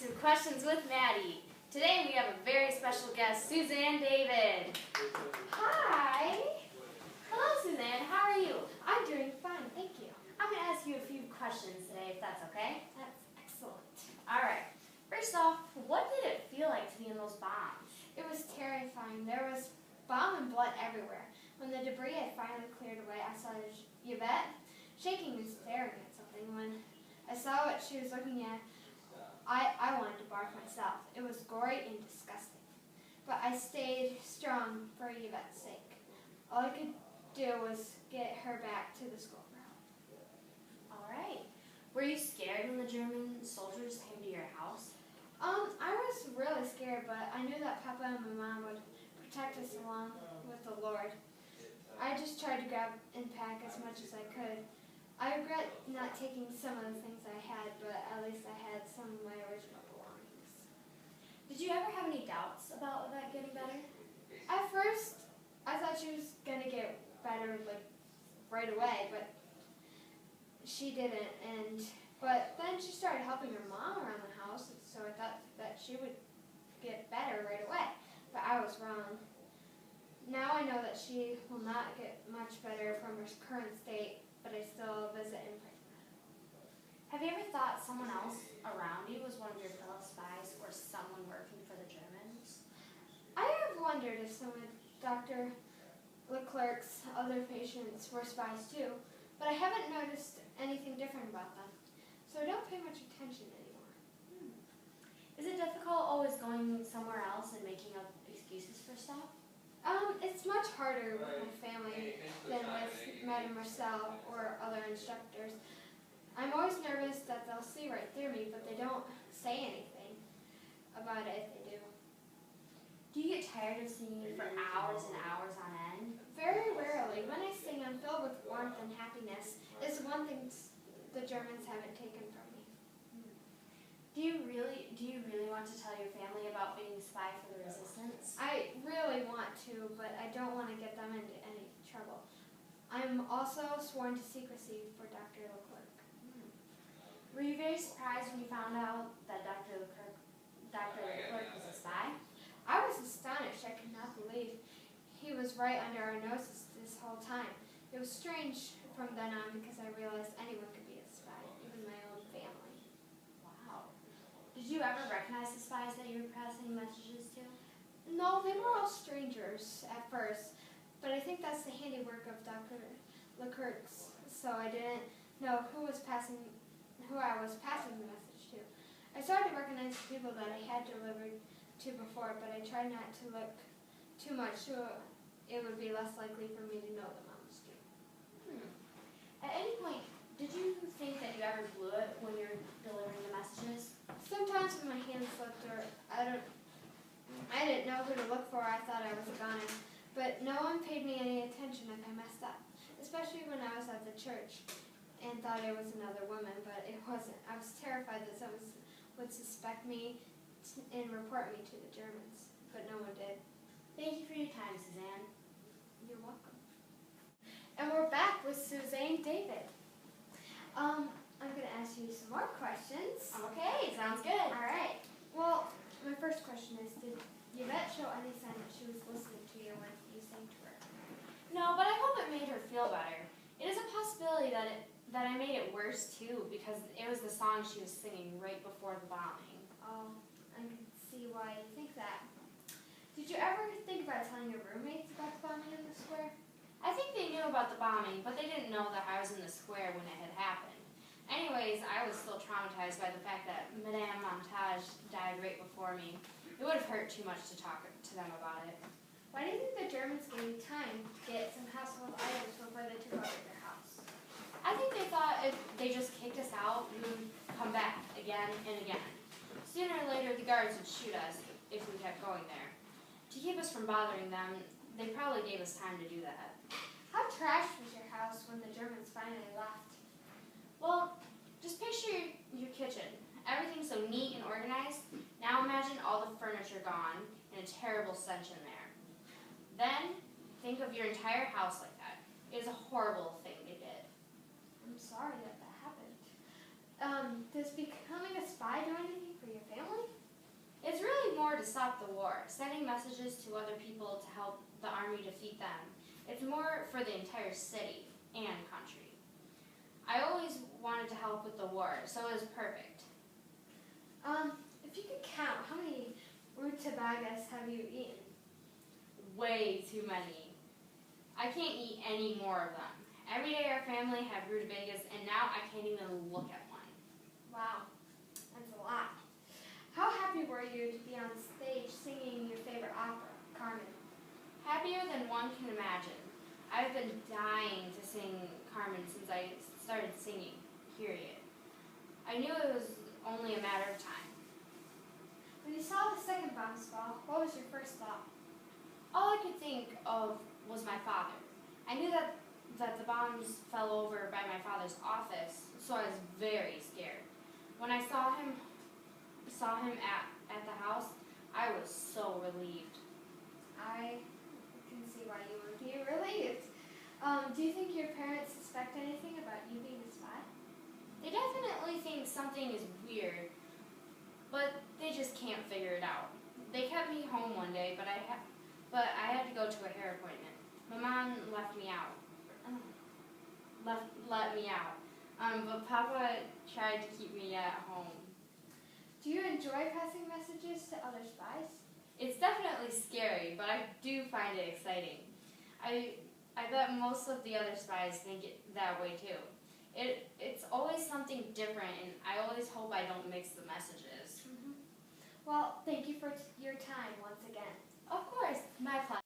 to Questions with Maddie. Today we have a very special guest, Suzanne David. Hi. Hello, Suzanne. How are you? I'm doing fine, thank you. I'm going to ask you a few questions today, if that's okay. That's excellent. All right. First off, what did it feel like to be in those bombs? It was terrifying. There was bomb and blood everywhere. When the debris had finally cleared away, I saw Yvette shaking and staring at something. When I saw what she was looking at, I wanted to barf myself. It was gory and disgusting. But I stayed strong for Yvette's sake. All I could do was get her back to the school ground. All right. Were you scared when the German soldiers came to your house? I was really scared, but I knew that Papa and my mom would protect us along with the Lord. I just tried to grab and pack as much as I could. I regret not taking some of the things I had, but at least I had some of my original belongings. Did you ever have any doubts about Yvette getting better? At first, I thought she was going to get better right away, but she didn't. But then she started helping her mom around the house, so I thought that she would get better right away. But I was wrong. Now I know that she will not get much better from her current state, but I still visit and pray for her. Have you ever thought someone else around you was one of your fellow spies or someone working for the Germans? I have wondered if some of Dr. Leclerc's other patients were spies too, but I haven't noticed anything different about them, so I don't pay much attention anymore. Is it difficult always going somewhere else and making up excuses for stuff? It's much harder with my family than with Maddy Marcel or other instructors. I'm always nervous that they'll see right through me, but they don't say anything about it if they do. Do you get tired of singing for hours and hours on end? Very rarely. When I sing, I'm filled with warmth and happiness. It's one thing the Germans haven't taken from me. Do you really want to tell your family about being a spy for the resistance? I really want to, but I don't want to get them into any trouble. I'm also sworn to secrecy for Dr. Leclerc. Were you very surprised when you found out that Dr. Leclerc was a spy? I was astonished. I could not believe he was right under our noses this whole time. It was strange from then on because I realized anyone could be a spy, even my own family. Wow. Did you ever recognize the spies that you were passing messages to? No, they were all strangers at first, but I think that's the handiwork of Dr. Leclerc's, so I didn't know who I was passing the message to. I started to recognize the people that I had delivered to before, but I tried not to look too much so it would be less likely for me to know them on the street. At any point, did you think that you ever blew it when you were delivering the messages? Sometimes when my hands slipped or I didn't know who to look for, I thought I was a goner. But no one paid me any attention if I messed up, especially when I was at the church and thought it was another woman, but it wasn't. I was terrified that someone would suspect me and report me to the Germans, but no one did. Thank you for your time, Suzanne. You're welcome. And we're back with Suzanne David. I'm going to ask you some more questions. Okay, sounds good. All right. Well, my first question is, did Yvette show any sign that she was listening to you when you sang to her? No, but I hope it made her feel better. It is a possibility that I made it worse, too, because it was the song she was singing right before the bombing. Oh, I can see why you think that. Did you ever think about telling your roommates about the bombing in the square? I think they knew about the bombing, but they didn't know that I was in the square when it had happened. Anyways, I was still traumatized by the fact that Madame Montage died right before me. It would have hurt too much to talk to them about it. Why do you think the Germans gave you time to get some household items before they took over your house? I think they thought if they just kicked us out, we would come back again and again. Sooner or later, the guards would shoot us if we kept going there. To keep us from bothering them, they probably gave us time to do that. How trashed was your house when the Germans finally left? Well, just picture your kitchen. Everything's so neat and organized. Now imagine all the furniture gone and a terrible stench in there. Then, think of your entire house like that. It is a horrible thing they did. I'm sorry that happened. Does becoming a spy do anything for your family? more to stop the war, sending messages to other people to help the army defeat them. It's more for the entire city and country. I always wanted to help with the war, so it was perfect. If you could count, how many rutabagas have you eaten? Way too many. I can't eat any more of them. Every day our family had rutabagas, and now I can't even look at one. Wow, that's a lot. How happy were you to be on stage singing your favorite opera, Carmen? Happier than one can imagine. I've been dying to sing Carmen since I started singing, period. I knew it was only a matter of time. When you saw the second bomb fall, what was your first thought? All I could think of was my father. I knew that the bombs fell over by my father's office, so I was very scared. When I saw him at the house, I was so relieved. I can see why you would be relieved. Do you think your parents suspect anything about you being a spy? They definitely think something is weird, but they just can't figure it out. They kept me home one day, but I had to go to a hair appointment. My mom let me out. But Papa tried to keep me at home. Do you enjoy passing messages to other spies? It's definitely scary, but I do find it exciting. I bet most of the other spies think it that way too. It's always something different, and I always hope I don't mix the messages. Well, thank you for your time once again. Of course, my pleasure.